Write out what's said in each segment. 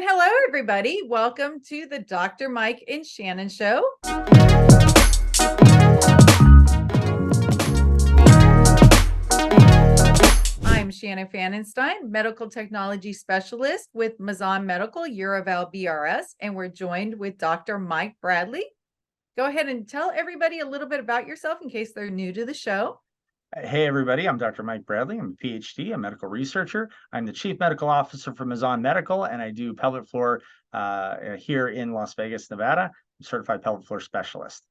And hello, everybody. Welcome to the Dr. Mike and Shannon Show. I'm Shannon Fanenstein, medical technology specialist with Mazon Medical, Uroval BRS, and we're joined with Dr. Mike Bradley. Go ahead and tell everybody a little bit about yourself in case they're new to the show. Hey, everybody, I'm Dr. Mike Bradley. I'm a PhD, a medical researcher. I'm the Chief Medical Officer for Mazon Medical, and I do pelvic floor here in Las Vegas, Nevada. I'm a certified pelvic floor specialist.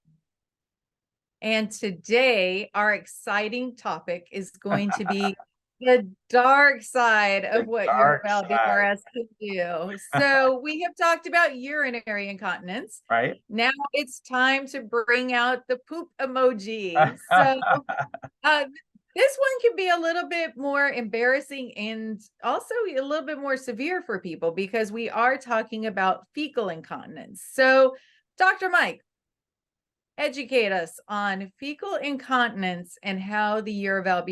And today, our exciting topic is going to be the dark side of what Uroval BRS can do. So we have talked about urinary incontinence. Right. Now it's time to bring out the poop emoji. So this one can be a little bit more embarrassing and also a little bit more severe for people because we are talking about fecal incontinence. So, Dr. Mike, educate us on fecal incontinence and how the Uroval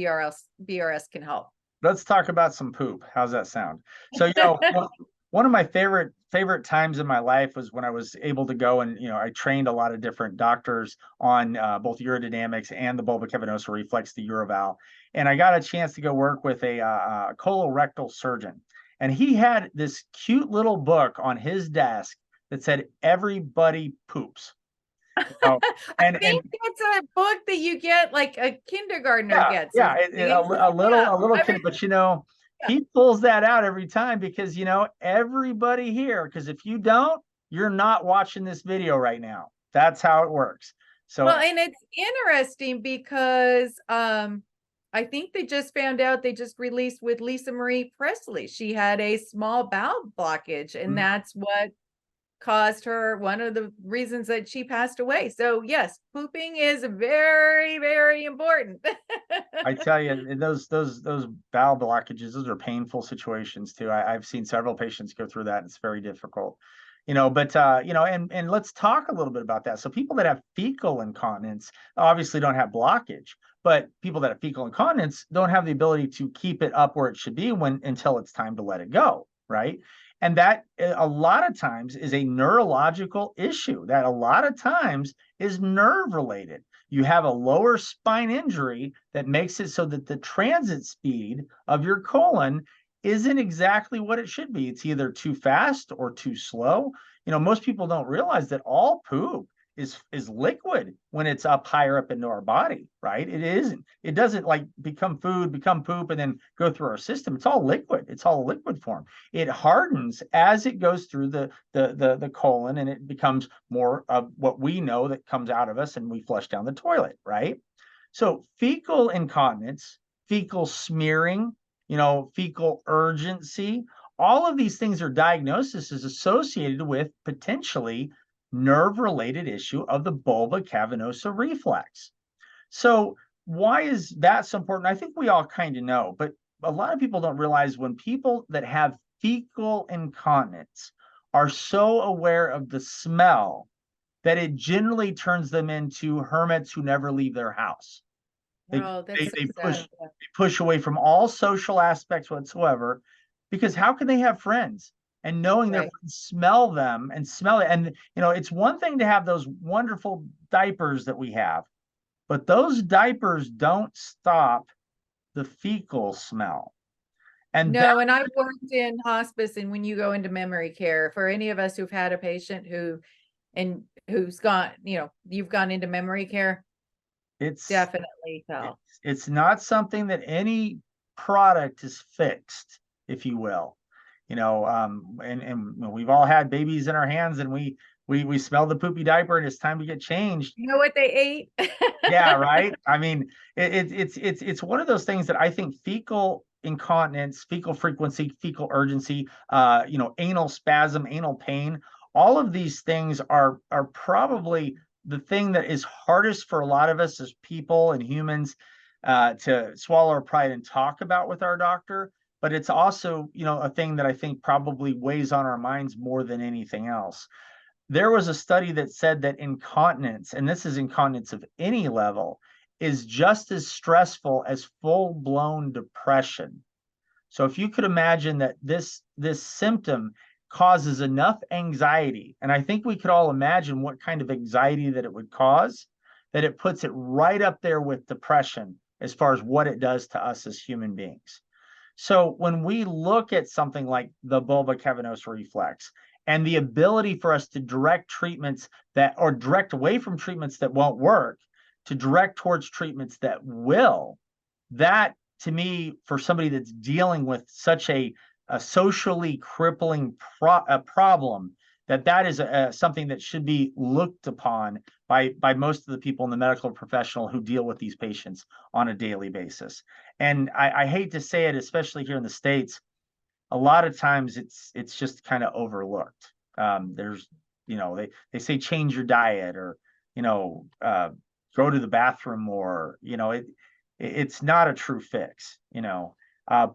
BRS can help. Let's talk about some poop. How's that sound? So, one of my favorite times in my life was when I was able to go and, I trained a lot of different doctors on both urodynamics and the Bulbocavernous Reflex, the Uroval. And I got a chance to go work with a colorectal surgeon. And he had this cute little book on his desk that said, "Everybody poops." I think it's a book that you get like a kindergartner gets. Yeah, a little kid, but he pulls that out every time because everybody here. Because if you don't, you're not watching this video right now. That's how it works. So well, and it's interesting because I think they just found out they just released with Lisa Marie Presley. She had a small bowel blockage, and that's what caused her one of the reasons that she passed away. So yes, pooping is very, very important. I tell you, those bowel blockages, those are painful situations too. I've seen several patients go through that. It's very difficult, but and let's talk a little bit about that. So people that have fecal incontinence obviously don't have blockage, but people that have fecal incontinence don't have the ability to keep it up where it should be until it's time to let it go, right? And that a lot of times is a neurological issue that a lot of times is nerve related. You have a lower spine injury that makes it so that the transit speed of your colon isn't exactly what it should be. It's either too fast or too slow. Most people don't realize that all poop is liquid when it's up higher up into our body, right? It doesn't like become food, become poop, and then go through our system. It's all liquid. It's all liquid form. It hardens as it goes through the colon, and it becomes more of what we know that comes out of us, and we flush down the toilet, right? So fecal incontinence, fecal smearing, fecal urgency, all of these things are diagnoses associated with potentially nerve-related issue of the bulbocavernous reflex. So why is that so important? I think we all kind of know, but a lot of people don't realize when people that have fecal incontinence are so aware of the smell that it generally turns them into hermits who never leave their house. They push away from all social aspects whatsoever, because how can they have friends? And knowing their friends smell them and smell it. And, it's one thing to have those wonderful diapers that we have, but those diapers don't stop the fecal smell. And and I've worked in hospice, and when you go into memory care, for any of us who've had a patient who's gone, you've gone into memory care, it's definitely felt. It's not something that any product is fixed, if you will. And we've all had babies in our hands, and we smell the poopy diaper, and it's time to get changed. You know what they ate? Yeah, right. I mean, it's one of those things that I think fecal incontinence, fecal frequency, fecal urgency, anal spasm, anal pain, all of these things are probably the thing that is hardest for a lot of us as people and humans to swallow our pride and talk about with our doctor. But it's also, a thing that I think probably weighs on our minds more than anything else. There was a study that said that incontinence, and this is incontinence of any level, is just as stressful as full-blown depression. So if you could imagine that this symptom causes enough anxiety, and I think we could all imagine what kind of anxiety that it would cause, that it puts it right up there with depression as far as what it does to us as human beings. So when we look at something like the bulbocavernous reflex and the ability for us to direct treatments that, or direct away from treatments that won't work, to direct towards treatments that will, that to me, for somebody that's dealing with such a socially crippling problem, that is something that should be looked upon by most of the people in the medical professional who deal with these patients on a daily basis. And I hate to say it, especially here in the States, a lot of times it's just kind of overlooked. There's, they say change your diet, or, go to the bathroom more. It's not a true fix,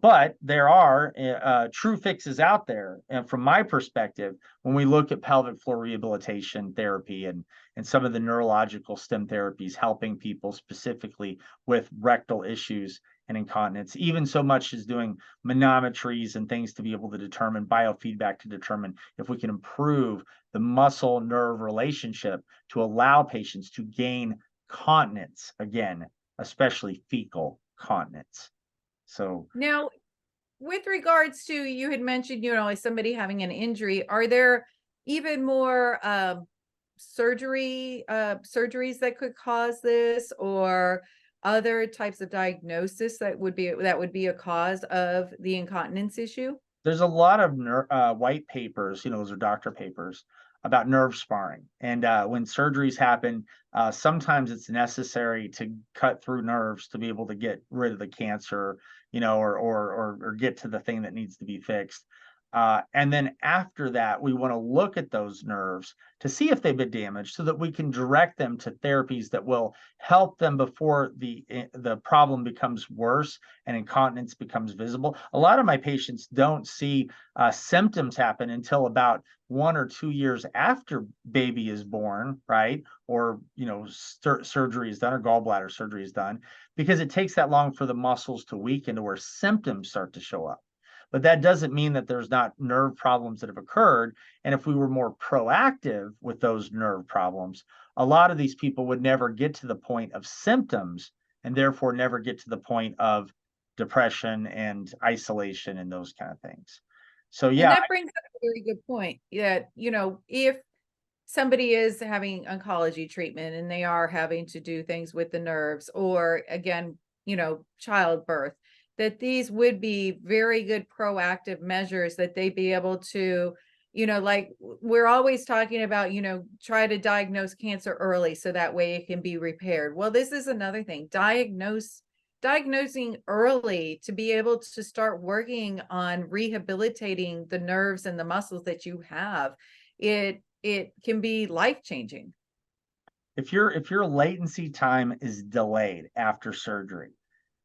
but there are true fixes out there. And from my perspective, when we look at pelvic floor rehabilitation therapy and some of the neurological stem therapies helping people specifically with rectal issues and incontinence, even so much as doing manometries and things to be able to determine biofeedback to determine if we can improve the muscle nerve relationship to allow patients to gain continence again, especially fecal continence. So now, with regards to, you had mentioned, like somebody having an injury, are there even more surgeries that could cause this, or other types of diagnosis that would be a cause of the incontinence issue? there's a lot of white papers, those are doctor papers about nerve sparring. And when surgeries happen, sometimes it's necessary to cut through nerves to be able to get rid of the cancer, or get to the thing that needs to be fixed. And then after that, we want to look at those nerves to see if they've been damaged, so that we can direct them to therapies that will help them before the problem becomes worse and incontinence becomes visible. A lot of my patients don't see symptoms happen until about 1 or 2 years after baby is born, right? Or, surgery is done, or gallbladder surgery is done, because it takes that long for the muscles to weaken to where symptoms start to show up. But that doesn't mean that there's not nerve problems that have occurred. And if we were more proactive with those nerve problems, a lot of these people would never get to the point of symptoms, and therefore never get to the point of depression and isolation and those kind of things. So And yeah. that brings up a very good point that, if somebody is having oncology treatment and they are having to do things with the nerves, or again, childbirth, that these would be very good proactive measures that they be able to, like we're always talking about, try to diagnose cancer early so that way it can be repaired. Well, this is another thing. Diagnosing early to be able to start working on rehabilitating the nerves and the muscles that you have. It can be life-changing. If your latency time is delayed after surgery,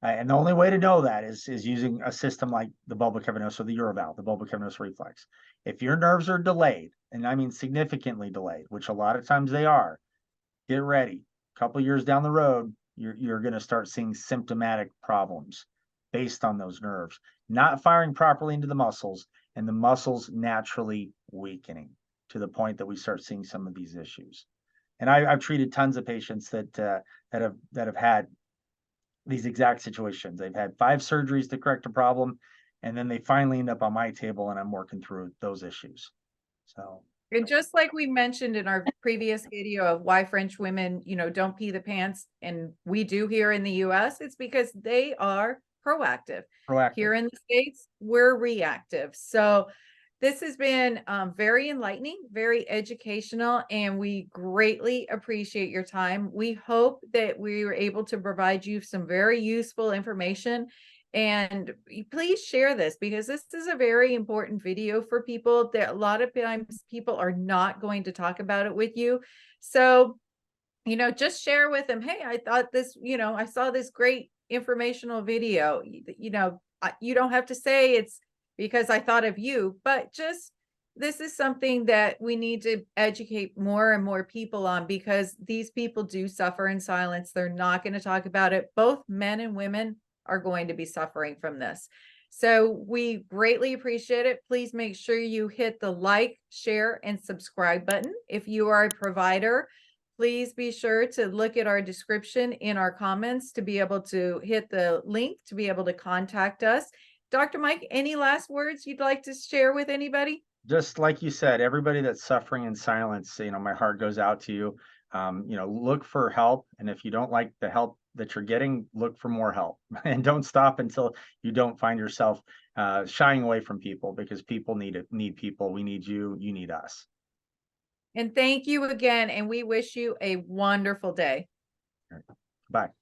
and the only way to know that is using a system like the Bulbocavernous or the Uroval, the Bulbocavernous Reflex. If your nerves are delayed, and I mean significantly delayed, which a lot of times they are, get ready. A couple years down the road, you're going to start seeing symptomatic problems based on those nerves not firing properly into the muscles, and the muscles naturally weakening to the point that we start seeing some of these issues. And I've treated tons of patients that have had these exact situations. They've had 5 surgeries to correct a problem, and then they finally end up on my table, and I'm working through those issues. So, And just like we mentioned in our previous video of why French women, don't pee the pants, and we do here in the US, it's because they are proactive. proactive. Here in the States, we're reactive. So this has been very enlightening, very educational, and we greatly appreciate your time. We hope that we were able to provide you some very useful information. And please share this, because this is a very important video for people that a lot of times people are not going to talk about it with you. So, just share with them, hey, I thought this, I saw this great informational video. You don't have to say it's because I thought of you, but just this is something that we need to educate more and more people on, because these people do suffer in silence. They're not going to talk about it. Both men and women are going to be suffering from this. So we greatly appreciate it. Please make sure you hit the like, share, and subscribe button. If you are a provider, please be sure to look at our description in our comments to be able to hit the link to be able to contact us. Dr. Mike, any last words you'd like to share with anybody? Just like you said, everybody that's suffering in silence, my heart goes out to you. Look for help, and if you don't like the help that you're getting, look for more help, and don't stop until you don't find yourself shying away from people, because people need people. We need you. You need us. And thank you again, and we wish you a wonderful day. All right. Bye.